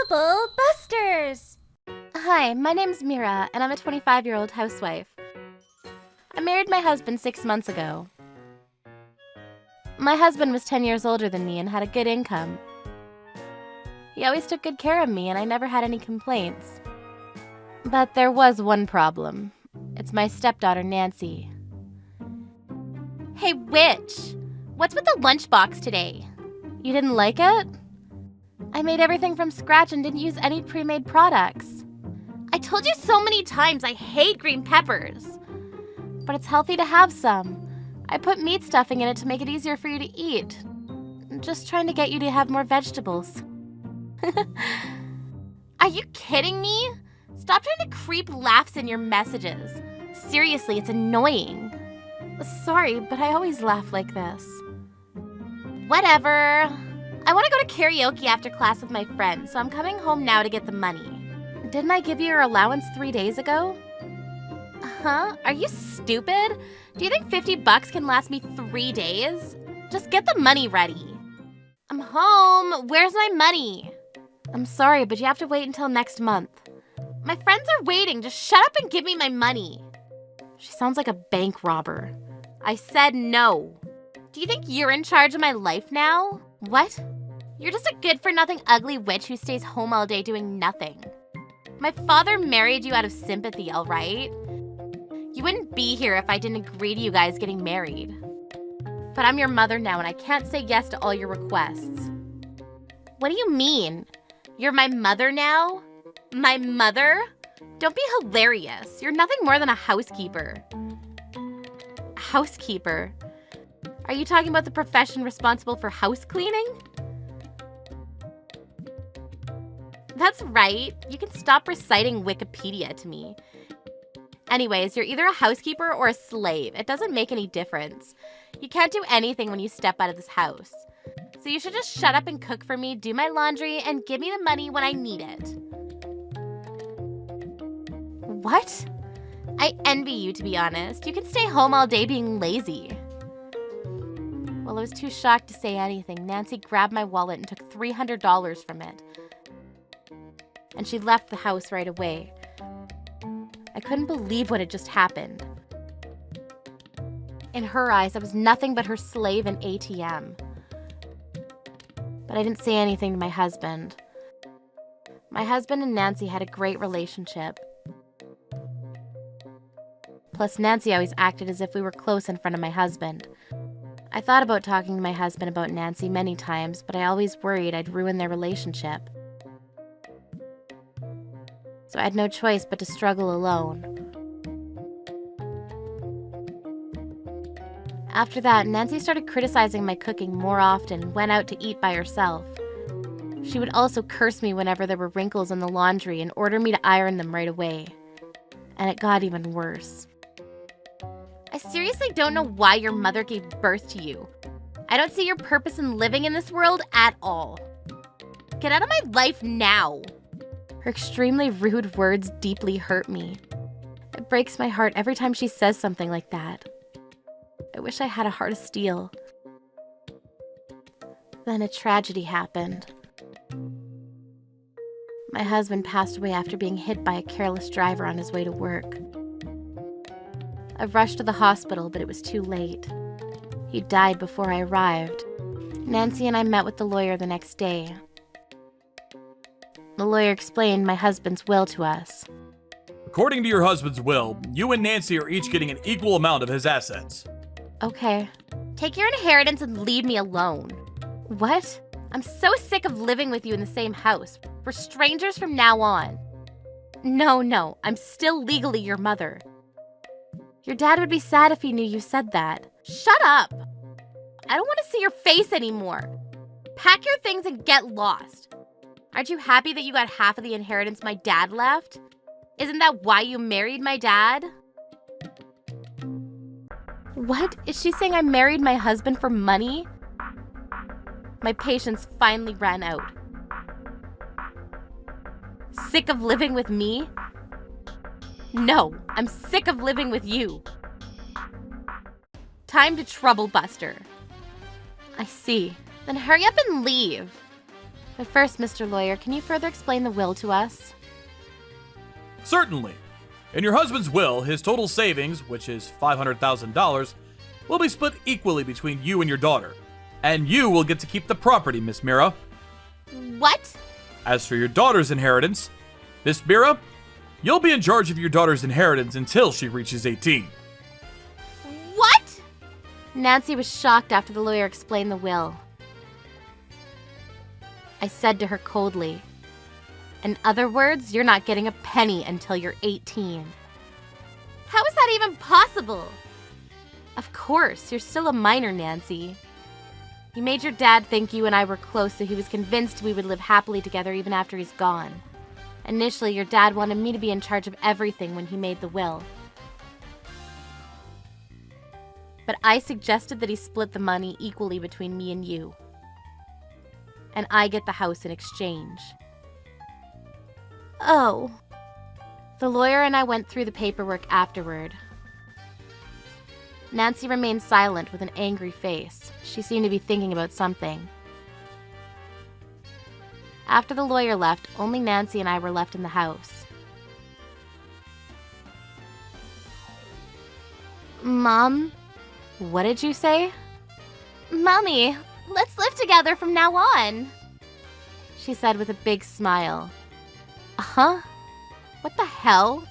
Trouble Busters! Hi, my name's Mira, and I'm a 25-year-old housewife. I married my husband 6 months ago. My husband was 10 years older than me and had a good income. He always took good care of me, and I never had any complaints. But there was one problem. It's my stepdaughter, Nancy. Hey, witch! What's with the lunchbox today? You didn't like it? I made everything from scratch and didn't use any pre-made products. I told you so many times I hate green peppers. But it's healthy to have some. I put meat stuffing in it to make it easier for you to eat. I'm just trying to get you to have more vegetables. Are you kidding me? Stop trying to creep laughs in your messages. Seriously, it's annoying. Sorry, but I always laugh like this. Whatever. I want to go to karaoke after class with my friends, so I'm coming home now to get the money. Didn't I give you your allowance 3 days ago? Huh? Are you stupid? Do you think $50 can last me 3 days? Just get the money ready. I'm home. Where's my money? I'm sorry, but you have to wait until next month. My friends are waiting. Just shut up and give me my money. She sounds like a bank robber. I said no. Do you think you're in charge of my life now? What? You're just a good-for-nothing ugly witch who stays home all day doing nothing. My father married you out of sympathy, all right? You wouldn't be here if I didn't agree to you guys getting married. But I'm your mother now, and I can't say yes to all your requests. What do you mean? You're my mother now? My mother? Don't be hilarious. You're nothing more than a housekeeper. Housekeeper? Are you talking about the profession responsible for house cleaning? That's right. You can stop reciting Wikipedia to me. Anyways, you're either a housekeeper or a slave. It doesn't make any difference. You can't do anything when you step out of this house. So you should just shut up and cook for me, do my laundry, and give me the money when I need it. What? I envy you, to be honest. You can stay home all day being lazy. Well, I was too shocked to say anything. Nancy grabbed my wallet and took $300 from it. And she left the house right away. I couldn't believe what had just happened. In her eyes, I was nothing but her slave and ATM. But I didn't say anything to my husband. My husband and Nancy had a great relationship. Plus, Nancy always acted as if we were close in front of my husband. I thought about talking to my husband about Nancy many times, but I always worried I'd ruin their relationship. So I had no choice but to struggle alone. After that, Nancy started criticizing my cooking more often and went out to eat by herself. She would also curse me whenever there were wrinkles in the laundry and order me to iron them right away. And it got even worse. I seriously don't know why your mother gave birth to you. I don't see your purpose in living in this world at all. Get out of my life now. Her extremely rude words deeply hurt me. It breaks my heart every time she says something like that. I wish I had a heart of steel. Then a tragedy happened. My husband passed away after being hit by a careless driver on his way to work. I rushed to the hospital, but it was too late. He died before I arrived. Nancy and I met with the lawyer the next day. The lawyer explained my husband's will to us. According to your husband's will, you and Nancy are each getting an equal amount of his assets. Okay. Take your inheritance and leave me alone. What? I'm so sick of living with you in the same house. We're strangers from now on. No, I'm still legally your mother. Your dad would be sad if he knew you said that. Shut up! I don't want to see your face anymore. Pack your things and get lost. Aren't you happy that you got half of the inheritance my dad left? Isn't that why you married my dad? What? Is she saying I married my husband for money? My patience finally ran out. Sick of living with me? No, I'm sick of living with you. Time to trouble buster. I see. Then hurry up and leave. But first, Mr. Lawyer, can you further explain the will to us? Certainly. In your husband's will, his total savings, which is $500,000, will be split equally between you and your daughter. And you will get to keep the property, Miss Mira. What? As for your daughter's inheritance, Miss Mira, you'll be in charge of your daughter's inheritance until she reaches 18. What? Nancy was shocked after the lawyer explained the will. I said to her coldly, "In other words, you're not getting a penny until you're 18. How is that even possible? Of course, you're still a minor, Nancy. You made your dad think you and I were close, so he was convinced we would live happily together even after he's gone. Initially, your dad wanted me to be in charge of everything when he made the will. But I suggested that he split the money equally between me and you. And I get the house in exchange." Oh. The lawyer and I went through the paperwork afterward. Nancy remained silent with an angry face. She seemed to be thinking about something. After the lawyer left, only Nancy and I were left in the house. Mom? What did you say? Mommy, let's live together from now on. She said with a big smile. Huh? What the hell?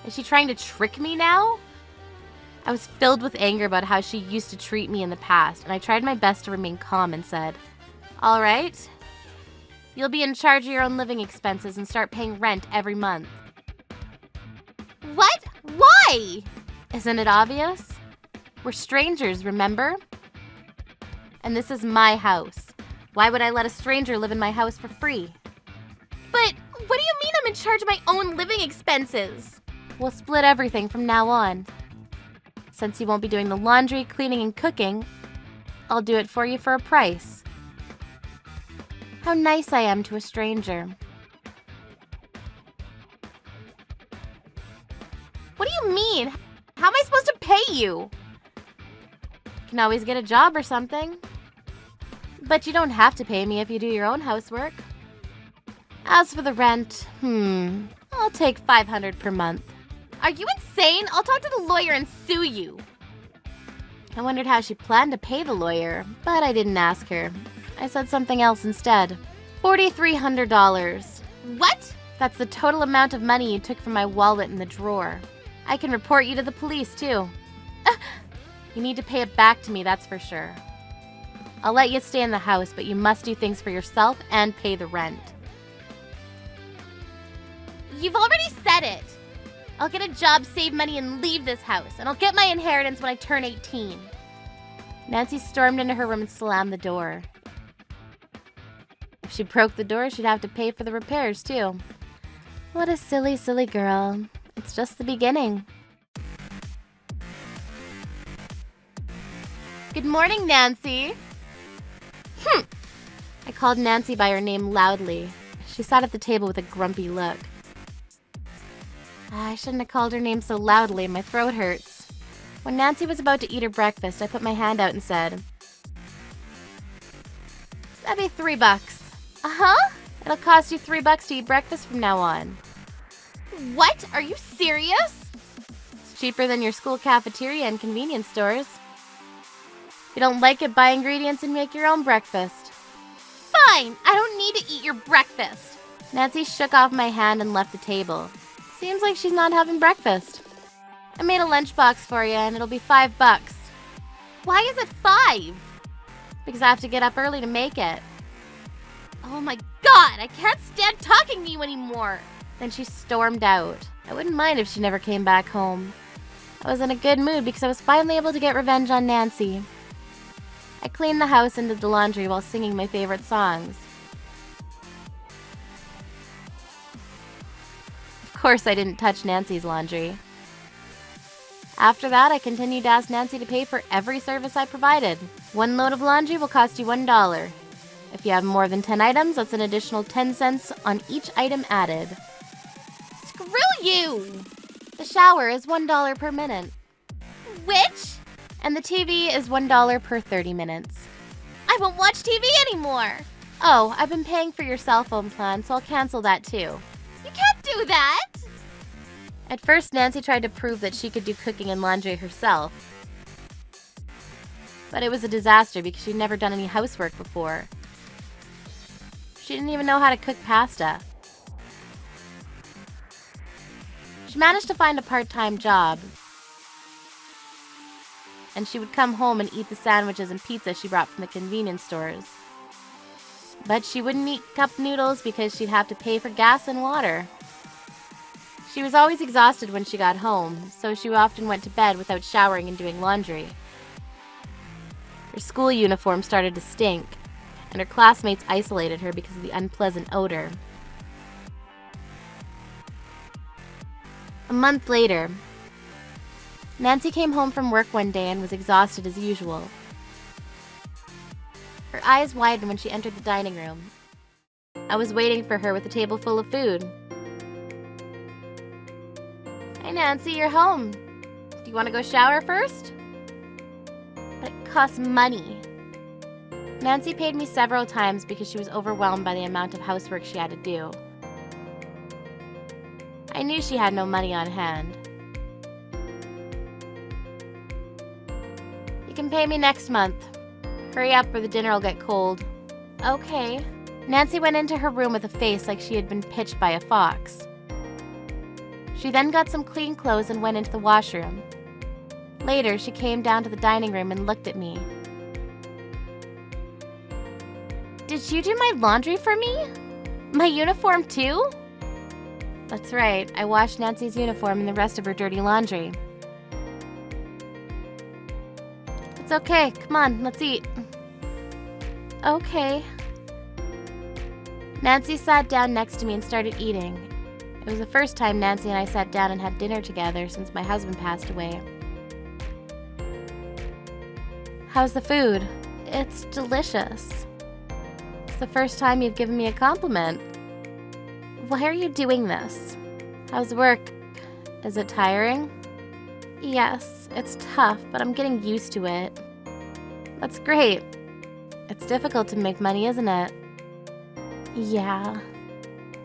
Is she trying to trick me now? I was filled with anger about how she used to treat me in the past, and I tried my best to remain calm and said, "All right. You'll be in charge of your own living expenses and start paying rent every month." What? Why? Isn't it obvious? We're strangers, remember? And this is my house. Why would I let a stranger live in my house for free? But what do you mean I'm in charge of my own living expenses? We'll split everything from now on. Since you won't be doing the laundry, cleaning, and cooking, I'll do it for you for a price. How nice I am to a stranger. What do you mean? How am I supposed to pay you? You can always get a job or something. But you don't have to pay me if you do your own housework. As for the rent, I'll take $500 per month. Are you insane? I'll talk to the lawyer and sue you. I wondered how she planned to pay the lawyer, but I didn't ask her. I said something else instead. $4,300. What? That's the total amount of money you took from my wallet in the drawer. I can report you to the police, too. You need to pay it back to me, that's for sure. I'll let you stay in the house, but you must do things for yourself and pay the rent. You've already said it. I'll get a job, save money, and leave this house, and I'll get my inheritance when I turn 18. Nancy stormed into her room and slammed the door. If she broke the door, she'd have to pay for the repairs, too. What a silly, silly girl. It's just the beginning. Good morning, Nancy. I called Nancy by her name loudly. She sat at the table with a grumpy look. I shouldn't have called her name so loudly. My throat hurts. When Nancy was about to eat her breakfast, I put my hand out and said, "That'd be $3. Uh-huh. It'll cost you $3 to eat breakfast from now on." What? Are you serious? It's cheaper than your school cafeteria and convenience stores. If you don't like it, buy ingredients and make your own breakfast. Fine. I don't need to eat your breakfast. Nancy shook off my hand and left the table. Seems like she's not having breakfast. I made a lunchbox for you, and it'll be $5. Why is it 5? Because I have to get up early to make it. Oh my god, I can't stand talking to you anymore. Then she stormed out. I wouldn't mind if she never came back home. I was in a good mood because I was finally able to get revenge on Nancy. I cleaned the house and did the laundry while singing my favorite songs. Of course, I didn't touch Nancy's laundry. After that, I continued to ask Nancy to pay for every service I provided. 1 load of laundry will cost you $1. If you have more than 10 items, that's an additional 10 cents on each item added. Screw you! The shower is $1 per minute. Which? And the TV is $1 per 30 minutes. I won't watch TV anymore. Oh, I've been paying for your cell phone plan, so I'll cancel that too. You can't do that! At first, Nancy tried to prove that she could do cooking and laundry herself. But it was a disaster because she'd never done any housework before. She didn't even know how to cook pasta. She managed to find a part-time job, and she would come home and eat the sandwiches and pizza she brought from the convenience stores. But she wouldn't eat cup noodles because she'd have to pay for gas and water. She was always exhausted when she got home, so she often went to bed without showering and doing laundry. Her school uniform started to stink, and her classmates isolated her because of the unpleasant odor. A month later, Nancy came home from work one day and was exhausted as usual. Her eyes widened when she entered the dining room. I was waiting for her with a table full of food. Hey Nancy, you're home. Do you want to go shower first? But it costs money. Nancy paid me several times because she was overwhelmed by the amount of housework she had to do. I knew she had no money on hand. You can pay me next month. Hurry up or the dinner will get cold. Okay. Nancy went into her room with a face like she had been pitched by a fox. She then got some clean clothes and went into the washroom. Later, she came down to the dining room and looked at me. Did you do my laundry for me? My uniform too? That's right, I washed Nancy's uniform and the rest of her dirty laundry. It's okay, come on, let's eat. Okay. Nancy sat down next to me and started eating. It was the first time Nancy and I sat down and had dinner together since my husband passed away. How's the food? It's delicious. It's the first time you've given me a compliment. Why are you doing this? How's work? Is it tiring? Yes, it's tough, but I'm getting used to it. That's great. It's difficult to make money, isn't it? Yeah.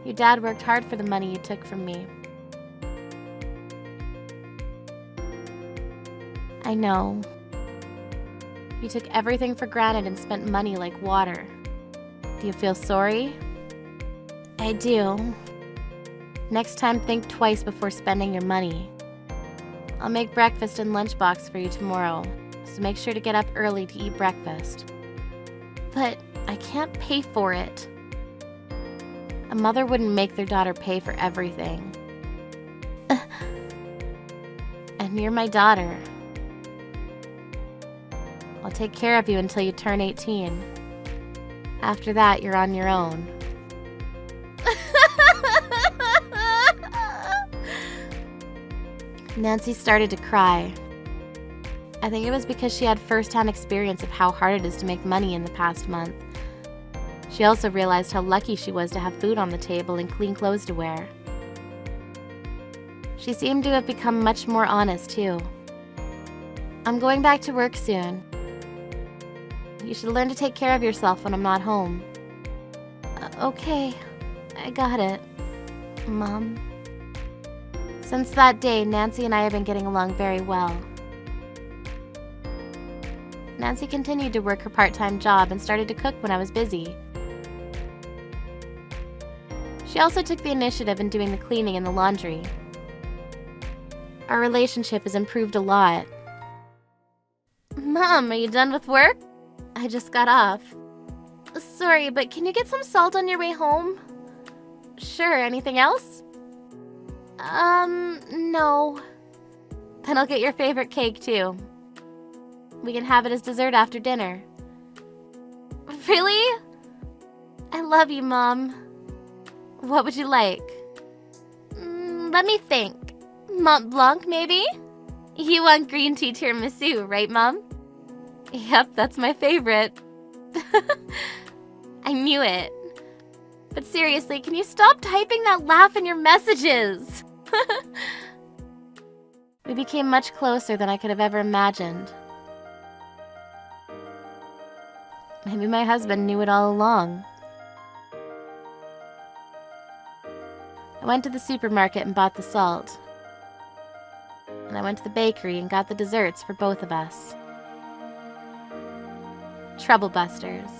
Your dad worked hard for the money you took from me. I know. You took everything for granted and spent money like water. Do you feel sorry? I do. Next time, think twice before spending your money. I'll make breakfast and lunchbox for you tomorrow, so make sure to get up early to eat breakfast. But I can't pay for it. A mother wouldn't make their daughter pay for everything. And you're my daughter. I'll take care of you until you turn 18. After that, you're on your own. Nancy started to cry. I think it was because she had first-hand experience of how hard it is to make money in the past month. She also realized how lucky she was to have food on the table and clean clothes to wear. She seemed to have become much more honest, too. I'm going back to work soon. You should learn to take care of yourself when I'm not home. Okay, I got it, Mom. Since that day, Nancy and I have been getting along very well. Nancy continued to work her part-time job and started to cook when I was busy. She also took the initiative in doing the cleaning and the laundry. Our relationship has improved a lot. Mom, are you done with work? I just got off. Sorry, but can you get some salt on your way home? Sure, anything else? No. Then I'll get your favorite cake, too. We can have it as dessert after dinner. Really? I love you, Mom. What would you like? Let me think. Mont Blanc, maybe? You want green tea tiramisu, right, Mom? Yep, that's my favorite. I knew it. But seriously, can you stop typing that laugh in your messages? We became much closer than I could have ever imagined. Maybe my husband knew it all along. I went to the supermarket and bought the salt. And I went to the bakery and got the desserts for both of us. Trouble busters.